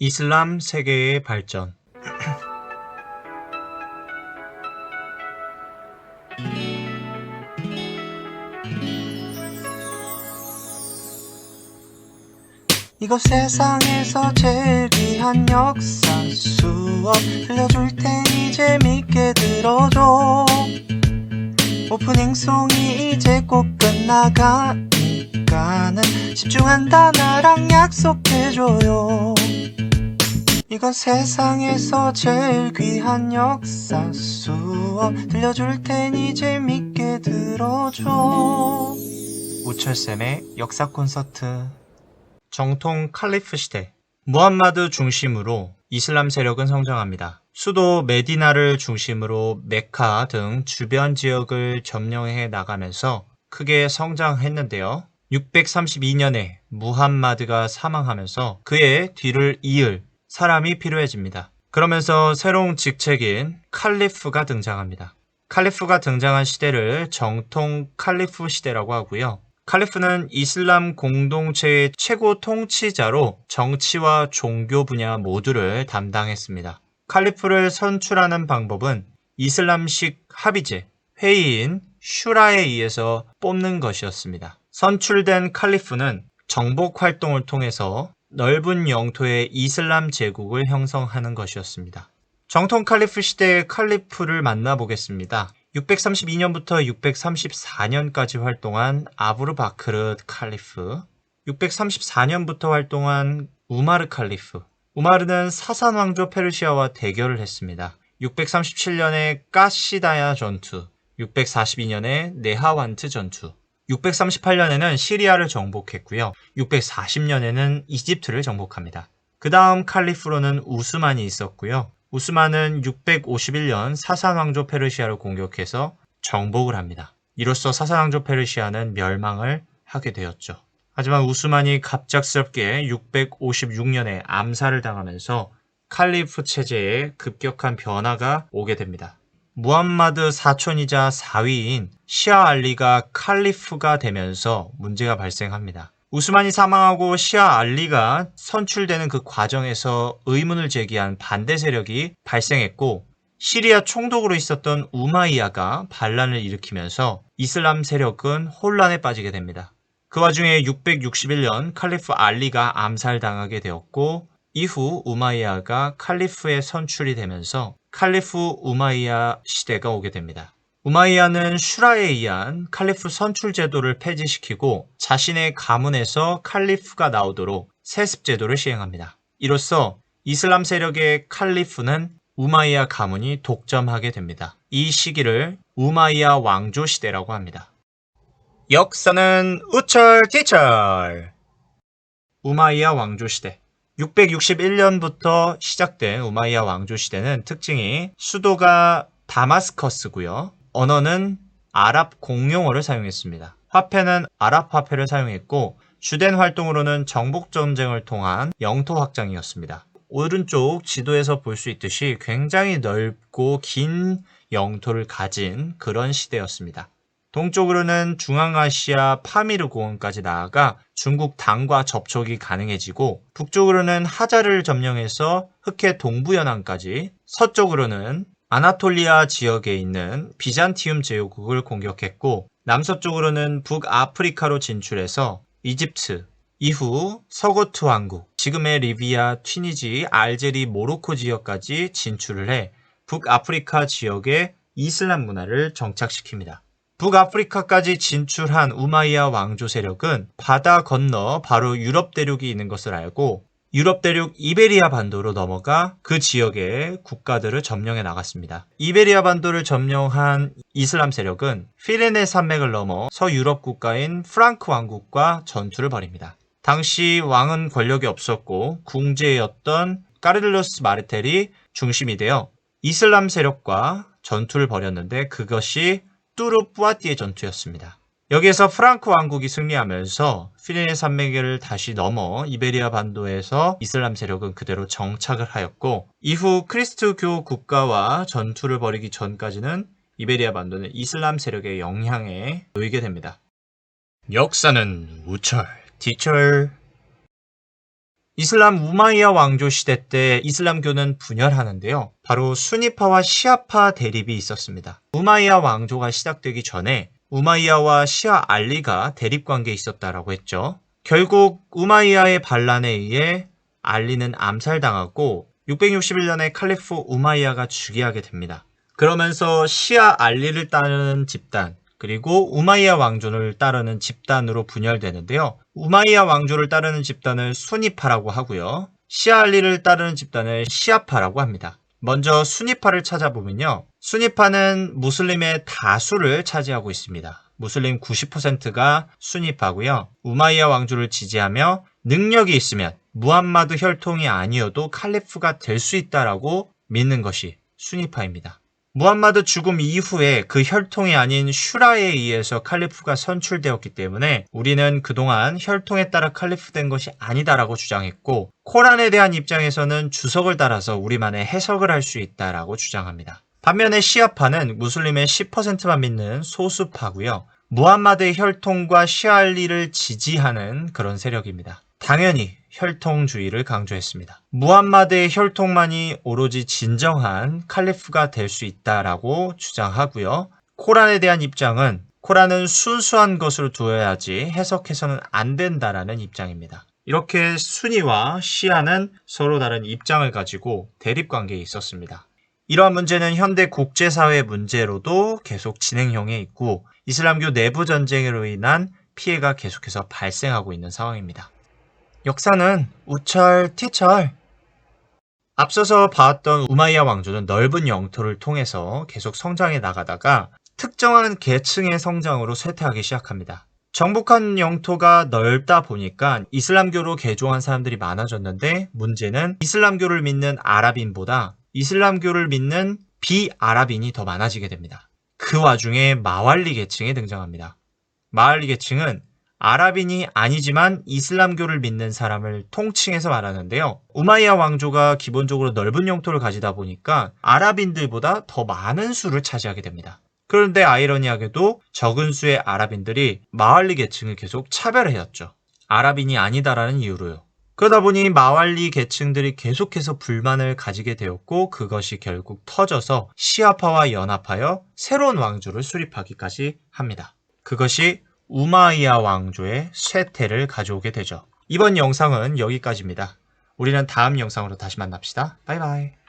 이슬람 세계의 발전. 이곳 세상에서 제일 귀한 역사 수업 들려줄 테니 재밌게 들어줘. 오프닝송이 이제 곧 끝나가니까는 집중한다 나랑 약속해줘요. 이건 세상에서 제일 귀한 역사 수업 들려줄 테니 재밌게 들어줘. 우철쌤의 역사 콘서트. 정통 칼리프 시대. 무함마드 중심으로 이슬람 세력은 성장합니다. 수도 메디나를 중심으로 메카 등 주변 지역을 점령해 나가면서 크게 성장했는데요. 632년에 무함마드가 사망하면서 그의 뒤를 이을 사람이 필요해집니다. 그러면서 새로운 직책인 칼리프가 등장합니다. 칼리프가 등장한 시대를 정통 칼리프 시대라고 하고요. 칼리프는 이슬람 공동체의 최고 통치자로 정치와 종교 분야 모두를 담당했습니다. 칼리프를 선출하는 방법은 이슬람식 합의제, 회의인 슈라에 의해서 뽑는 것이었습니다. 선출된 칼리프는 정복 활동을 통해서 넓은 영토의 이슬람 제국을 형성하는 것이었습니다. 정통 칼리프 시대의 칼리프를 만나보겠습니다. 632년부터 634년까지 활동한 아부르 바크르 칼리프, 634년부터 활동한 우마르 칼리프. 우마르는 사산 왕조 페르시아와 대결을 했습니다. 637년에 까시다야 전투, 642년에 네하완트 전투, 638년에는 시리아를 정복했고요. 640년에는 이집트를 정복합니다. 그 다음 칼리프로는 우스만이 있었고요. 우스만은 651년 사산왕조 페르시아를 공격해서 정복을 합니다. 이로써 사산왕조 페르시아는 멸망을 하게 되었죠. 하지만 우스만이 갑작스럽게 656년에 암살을 당하면서 칼리프 체제에 급격한 변화가 오게 됩니다. 무함마드 사촌이자 사위인 시아 알리가 칼리프가 되면서 문제가 발생합니다. 우스만이 사망하고 시아 알리가 선출되는 그 과정에서 의문을 제기한 반대 세력이 발생했고, 시리아 총독으로 있었던 우마이야가 반란을 일으키면서 이슬람 세력은 혼란에 빠지게 됩니다. 그 와중에 661년 칼리프 알리가 암살당하게 되었고, 이후 우마이야가 칼리프에 선출이 되면서 칼리프 우마이야 시대가 오게 됩니다. 우마이야는 슈라에 의한 칼리프 선출 제도를 폐지시키고 자신의 가문에서 칼리프가 나오도록 세습 제도를 시행합니다. 이로써 이슬람 세력의 칼리프는 우마이야 가문이 독점하게 됩니다. 이 시기를 우마이야 왕조 시대라고 합니다. 역사는 우철티철. 우마이야 왕조 시대. 661년부터 시작된 우마이야 왕조 시대는 특징이 수도가 다마스커스고요. 언어는 아랍 공용어를 사용했습니다. 화폐는 아랍 화폐를 사용했고 주된 활동으로는 정복 전쟁을 통한 영토 확장이었습니다. 오른쪽 지도에서 볼 수 있듯이 굉장히 넓고 긴 영토를 가진 그런 시대였습니다. 동쪽으로는 중앙아시아 파미르 공원까지 나아가 중국 당과 접촉이 가능해지고, 북쪽으로는 하자를 점령해서 흑해 동부연안까지, 서쪽으로는 아나톨리아 지역에 있는 비잔티움 제국을 공격했고, 남서쪽으로는 북아프리카로 진출해서 이집트, 이후 서고트 왕국, 지금의 리비아, 튀니지, 알제리, 모로코 지역까지 진출을 해 북아프리카 지역의 이슬람 문화를 정착시킵니다. 북아프리카까지 진출한 우마이야 왕조 세력은 바다 건너 바로 유럽 대륙이 있는 것을 알고 유럽 대륙 이베리아 반도로 넘어가 그 지역의 국가들을 점령해 나갔습니다. 이베리아 반도를 점령한 이슬람 세력은 피레네 산맥을 넘어 서유럽 국가인 프랑크 왕국과 전투를 벌입니다. 당시 왕은 권력이 없었고 궁제였던 까를로스 마르텔이 중심이 되어 이슬람 세력과 전투를 벌였는데 그것이 뚜르 뿌아띠의 전투였습니다. 여기에서 프랑크 왕국이 승리하면서 피레네 산맥을 다시 넘어 이베리아 반도에서 이슬람 세력은 그대로 정착을 하였고, 이후 크리스트교 국가와 전투를 벌이기 전까지는 이베리아 반도는 이슬람 세력의 영향에 놓이게 됩니다. 역사는 우철, 티철. 이슬람 우마이야 왕조 시대 때 이슬람교는 분열하는데요. 바로 수니파와 시아파 대립이 있었습니다. 우마이야 왕조가 시작되기 전에 우마이야와 시아 알리가 대립 관계에 있었다라고 했죠. 결국 우마이야의 반란에 의해 알리는 암살당하고 661년에 칼리프 우마이야가 즉위하게 됩니다. 그러면서 시아 알리를 따르는 집단, 그리고 우마이야 왕조를 따르는 집단으로 분열되는데요. 우마이야 왕조를 따르는 집단을 수니파라고 하고요. 시아 알리를 따르는 집단을 시아파라고 합니다. 먼저 수니파를 찾아보면요. 수니파는 무슬림의 다수를 차지하고 있습니다. 무슬림 90%가 수니파고요. 우마이야 왕조를 지지하며 능력이 있으면 무함마드 혈통이 아니어도 칼리프가 될 수 있다라고 믿는 것이 수니파입니다. 무함마드 죽음 이후에 그 혈통이 아닌 슈라에 의해서 칼리프가 선출되었기 때문에 우리는 그동안 혈통에 따라 칼리프 된 것이 아니다라고 주장했고, 코란에 대한 입장에서는 주석을 따라서 우리만의 해석을 할 수 있다라고 주장합니다. 반면에 시아파는 무슬림의 10%만 믿는 소수파고요. 무함마드의 혈통과 시알리를 지지하는 그런 세력입니다. 당연히 혈통주의를 강조했습니다. 무함마드의 혈통만이 오로지 진정한 칼리프가 될 수 있다라고 주장하고요. 코란에 대한 입장은 코란은 순수한 것으로 두어야지 해석해서는 안 된다라는 입장입니다. 이렇게 수니와 시아는 서로 다른 입장을 가지고 대립관계에 있었습니다. 이러한 문제는 현대 국제사회 문제로도 계속 진행형에 있고 이슬람교 내부 전쟁으로 인한 피해가 계속해서 발생하고 있는 상황입니다. 역사는 우철 티철. 앞서서 봐왔던 우마이야 왕조는 넓은 영토를 통해서 계속 성장해 나가다가 특정한 계층의 성장으로 쇠퇴하기 시작합니다. 정복한 영토가 넓다 보니까 이슬람교로 개종한 사람들이 많아졌는데, 문제는 이슬람교를 믿는 아랍인보다 이슬람교를 믿는 비아랍인이 더 많아지게 됩니다. 그 와중에 마왈리 계층이 등장합니다. 마왈리 계층은 아랍인이 아니지만 이슬람교를 믿는 사람을 통칭해서 말하는데요. 우마이야 왕조가 기본적으로 넓은 영토를 가지다 보니까 아랍인들보다 더 많은 수를 차지하게 됩니다. 그런데 아이러니하게도 적은 수의 아랍인들이 마왈리 계층을 계속 차별해왔죠. 아랍인이 아니다라는 이유로요. 그러다 보니 마왈리 계층들이 계속해서 불만을 가지게 되었고, 그것이 결국 터져서 시아파와 연합하여 새로운 왕조를 수립하기까지 합니다. 그것이 우마이야 왕조의 쇠퇴를 가져오게 되죠. 이번 영상은 여기까지입니다. 우리는 다음 영상으로 다시 만납시다. 바이바이.